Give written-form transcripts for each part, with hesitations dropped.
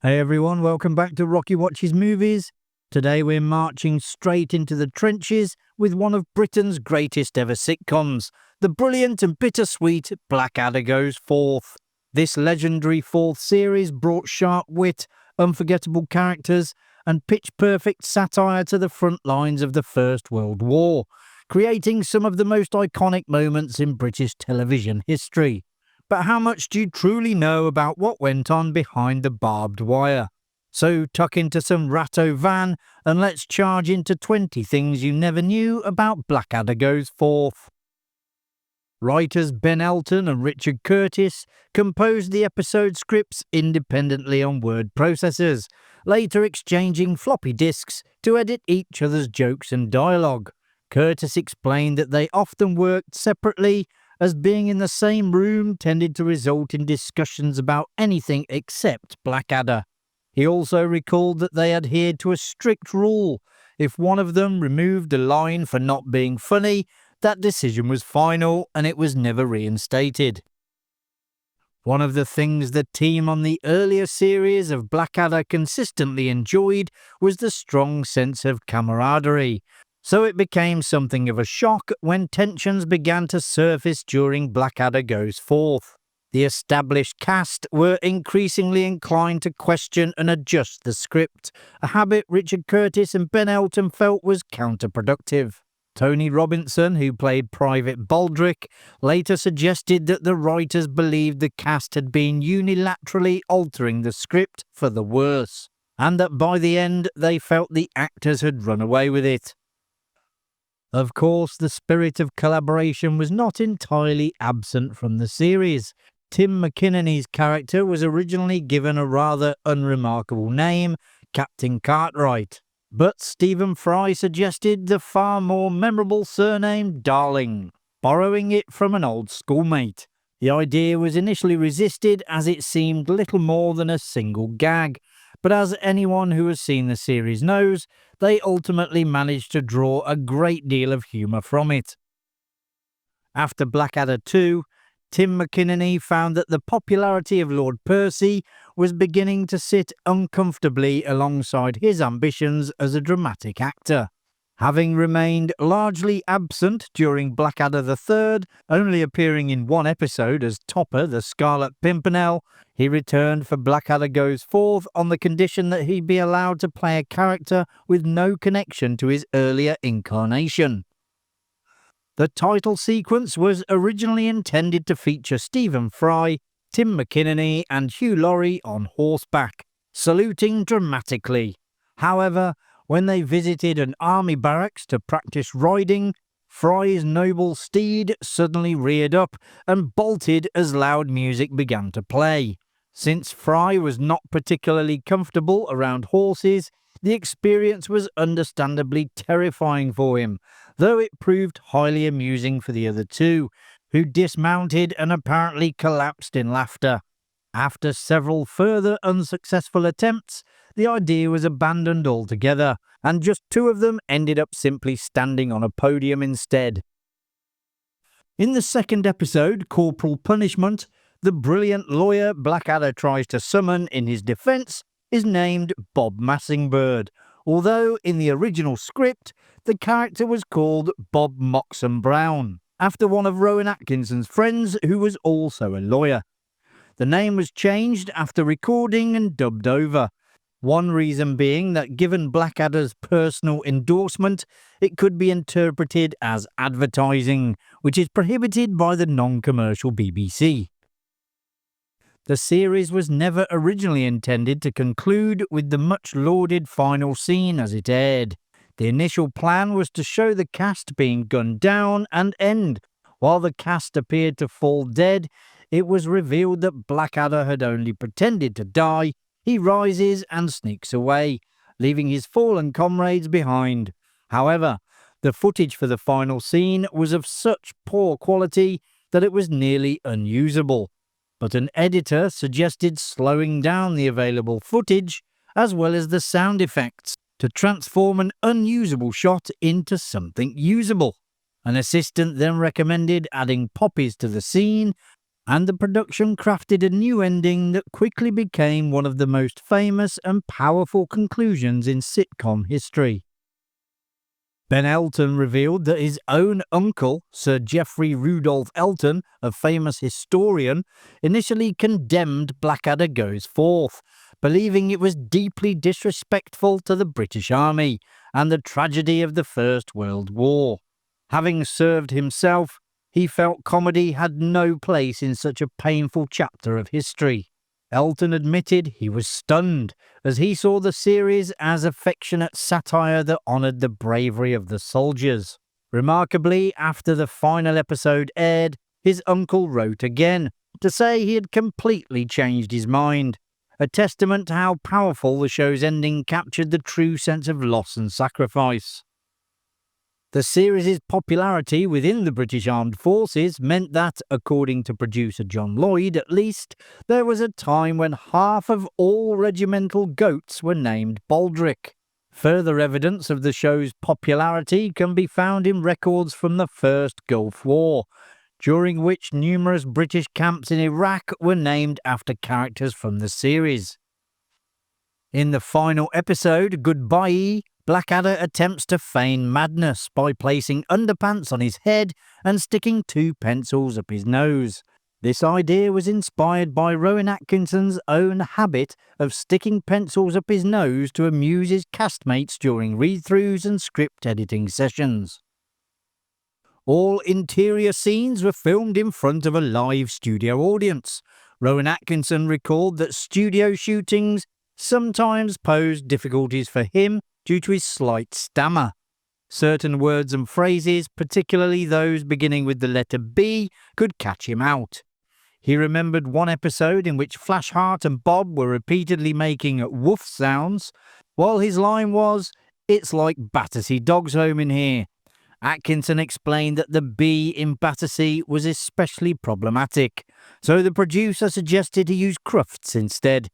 Hey everyone, welcome back to Rocky Watches Movies. Today we're marching straight into the trenches with one of Britain's greatest ever sitcoms, the brilliant and bittersweet Blackadder Goes Forth. This legendary fourth series brought sharp wit, unforgettable characters, and pitch-perfect satire to the front lines of the First World War, creating some of the most iconic moments in British television history. But how much do you truly know about what went on behind the barbed wire? So tuck into some ratto van and let's charge into 20 things you never knew about Blackadder Goes Forth. Writers Ben Elton and Richard Curtis composed the episode scripts independently on word processors, later exchanging floppy disks to edit each other's jokes and dialogue. Curtis explained that they often worked separately, as being in the same room tended to result in discussions about anything except Blackadder. He also recalled that they adhered to a strict rule. If one of them removed a line for not being funny, that decision was final and it was never reinstated. One of the things the team on the earlier series of Blackadder consistently enjoyed was the strong sense of camaraderie. So it became something of a shock when tensions began to surface during Blackadder Goes Forth. The established cast were increasingly inclined to question and adjust the script, a habit Richard Curtis and Ben Elton felt was counterproductive. Tony Robinson, who played Private Baldrick, later suggested that the writers believed the cast had been unilaterally altering the script for the worse, and that by the end they felt the actors had run away with it. Of course, the spirit of collaboration was not entirely absent from the series. Tim McInerney's character was originally given a rather unremarkable name, Captain Cartwright, but Stephen Fry suggested the far more memorable surname Darling, borrowing it from an old schoolmate. The idea was initially resisted as it seemed little more than a single gag, but as anyone who has seen the series knows, they ultimately managed to draw a great deal of humour from it. After Blackadder 2, Tim McInerney found that the popularity of Lord Percy was beginning to sit uncomfortably alongside his ambitions as a dramatic actor. Having remained largely absent during Blackadder III, only appearing in one episode as Topper the Scarlet Pimpernel, he returned for Blackadder Goes Forth on the condition that he be allowed to play a character with no connection to his earlier incarnation. The title sequence was originally intended to feature Stephen Fry, Tim McInerney and Hugh Laurie on horseback, saluting dramatically. However, when they visited an army barracks to practice riding, Fry's noble steed suddenly reared up and bolted as loud music began to play. Since Fry was not particularly comfortable around horses, the experience was understandably terrifying for him, though it proved highly amusing for the other two, who dismounted and apparently collapsed in laughter. After several further unsuccessful attempts, the idea was abandoned altogether, and just two of them ended up simply standing on a podium instead. In the second episode, Corporal Punishment, the brilliant lawyer Blackadder tries to summon in his defence is named Bob Massingbird, although in the original script, the character was called Bob Moxon Brown, after one of Rowan Atkinson's friends who was also a lawyer. The name was changed after recording and dubbed over. One reason being that given Blackadder's personal endorsement, it could be interpreted as advertising, which is prohibited by the non-commercial BBC. The series was never originally intended to conclude with the much-lauded final scene as it aired. The initial plan was to show the cast being gunned down and end. While the cast appeared to fall dead, it was revealed that Blackadder had only pretended to die. He rises and sneaks away, leaving his fallen comrades behind. However, the footage for the final scene was of such poor quality that it was nearly unusable. But an editor suggested slowing down the available footage, as well as the sound effects, to transform an unusable shot into something usable. An assistant then recommended adding poppies to the scene, and the production crafted a new ending that quickly became one of the most famous and powerful conclusions in sitcom history. Ben Elton revealed that his own uncle, Sir Geoffrey Rudolph Elton, a famous historian, initially condemned Blackadder Goes Forth, believing it was deeply disrespectful to the British Army and the tragedy of the First World War. Having served himself, he felt comedy had no place in such a painful chapter of history. Elton admitted he was stunned, as he saw the series as affectionate satire that honoured the bravery of the soldiers. Remarkably, after the final episode aired, his uncle wrote again to say he had completely changed his mind, a testament to how powerful the show's ending captured the true sense of loss and sacrifice. The series' popularity within the British Armed Forces meant that, according to producer John Lloyd at least, there was a time when half of all regimental goats were named Baldric. Further evidence of the show's popularity can be found in records from the First Gulf War, during which numerous British camps in Iraq were named after characters from the series. In the final episode, Goodbye, Blackadder attempts to feign madness by placing underpants on his head and sticking 2 pencils up his nose. This idea was inspired by Rowan Atkinson's own habit of sticking pencils up his nose to amuse his castmates during read-throughs and script editing sessions. All interior scenes were filmed in front of a live studio audience. Rowan Atkinson recalled that studio shootings sometimes posed difficulties for him due to his slight stammer. Certain words and phrases, particularly those beginning with the letter B, could catch him out. He remembered one episode in which Flashheart and Bob were repeatedly making woof sounds, while his line was, "It's like Battersea Dogs Home in here." Atkinson explained that the B in Battersea was especially problematic, so the producer suggested he use Crufts instead.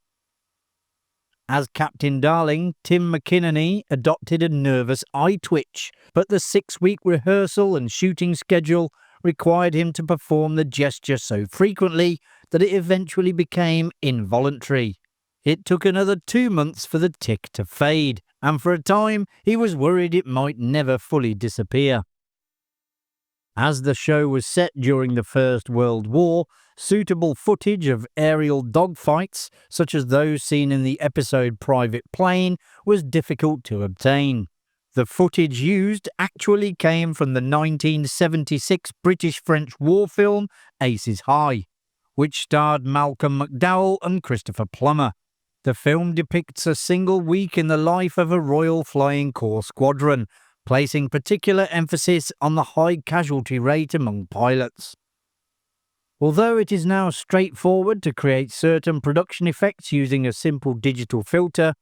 As Captain Darling, Tim McInerney adopted a nervous eye twitch, but the 6-week rehearsal and shooting schedule required him to perform the gesture so frequently that it eventually became involuntary. It took another 2 months for the tic to fade, and for a time he was worried it might never fully disappear. As the show was set during the First World War, suitable footage of aerial dogfights, such as those seen in the episode Private Plane, was difficult to obtain. The footage used actually came from the 1976 British-French war film Aces High, which starred Malcolm McDowell and Christopher Plummer. The film depicts a single week in the life of a Royal Flying Corps squadron, placing particular emphasis on the high casualty rate among pilots. Although it is now straightforward to create certain production effects using a simple digital filter,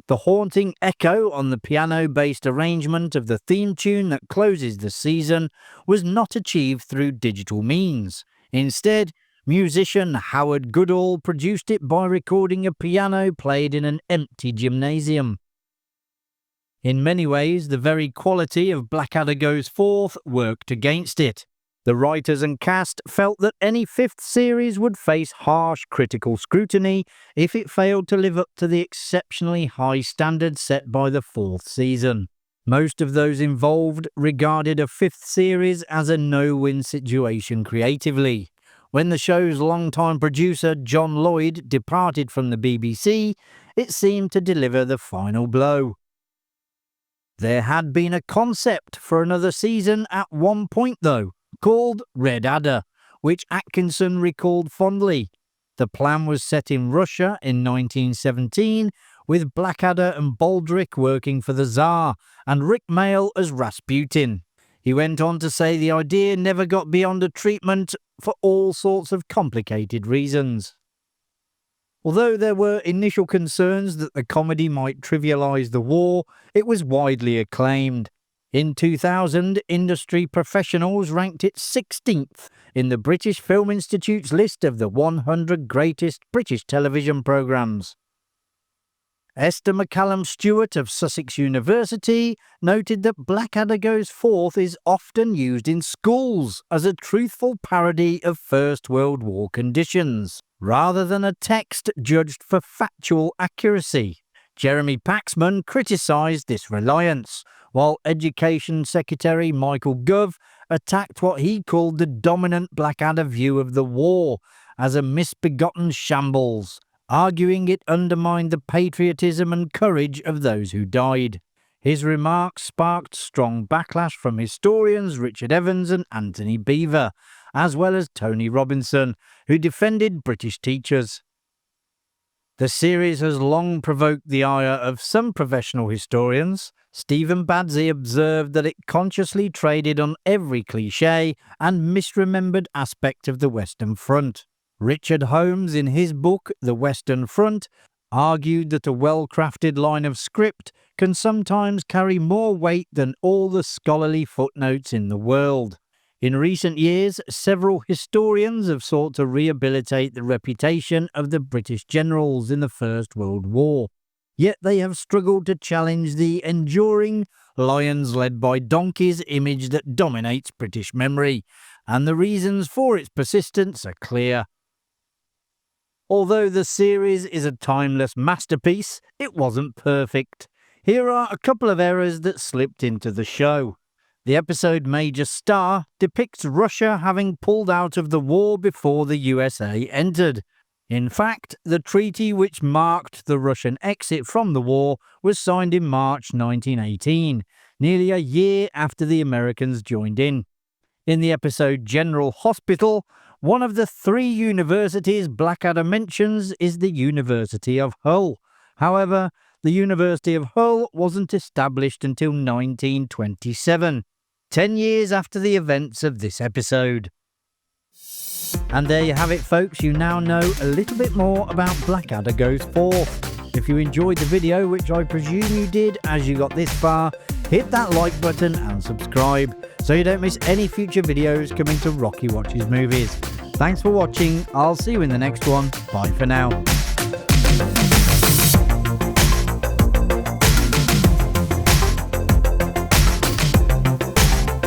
the haunting echo on the piano-based arrangement of the theme tune that closes the season was not achieved through digital means. Instead, musician Howard Goodall produced it by recording a piano played in an empty gymnasium. In many ways, the very quality of Blackadder Goes Forth worked against it. The writers and cast felt that any 5th series would face harsh critical scrutiny if it failed to live up to the exceptionally high standards set by the 4th season. Most of those involved regarded a 5th series as a no-win situation creatively. When the show's longtime producer John Lloyd departed from the BBC, it seemed to deliver the final blow. There had been a concept for another season at one point though, called Red Adder, which Atkinson recalled fondly. The plan was set in Russia in 1917, with Blackadder and Baldric working for the Tsar, and Rick Mayall as Rasputin. He went on to say the idea never got beyond a treatment for all sorts of complicated reasons. Although there were initial concerns that the comedy might trivialise the war, it was widely acclaimed. In 2000, industry professionals ranked it 16th in the British Film Institute's list of the 100 greatest British television programmes. Esther McCallum Stewart of Sussex University noted that Blackadder Goes Forth is often used in schools as a truthful parody of First World War conditions, rather than a text judged for factual accuracy. Jeremy Paxman criticised this reliance, while Education Secretary Michael Gove attacked what he called the dominant Blackadder view of the war as a misbegotten shambles, arguing it undermined the patriotism and courage of those who died. His remarks sparked strong backlash from historians Richard Evans and Anthony Beaver, as well as Tony Robinson, who defended British teachers. The series has long provoked the ire of some professional historians. Stephen Badzey observed that it consciously traded on every cliché and misremembered aspect of the Western Front. Richard Holmes, in his book The Western Front, argued that a well-crafted line of script can sometimes carry more weight than all the scholarly footnotes in the world. In recent years, several historians have sought to rehabilitate the reputation of the British generals in the First World War, yet they have struggled to challenge the enduring lions led by donkeys image that dominates British memory, and the reasons for its persistence are clear. Although the series is a timeless masterpiece, it wasn't perfect. Here are a couple of errors that slipped into the show. The episode Major Star depicts Russia having pulled out of the war before the USA entered. In fact, the treaty which marked the Russian exit from the war was signed in March 1918, nearly a year after the Americans joined in. In the episode General Hospital, one of the 3 universities Blackadder mentions is the University of Hull. However, the University of Hull wasn't established until 1927, 10 years after the events of this episode. And there you have it, folks. You now know a little bit more about Blackadder Goes Forth. If you enjoyed the video, which I presume you did as you got this far, hit that like button and subscribe so you don't miss any future videos coming to Rocky Watches Movies. Thanks for watching. I'll see you in the next one. Bye for now.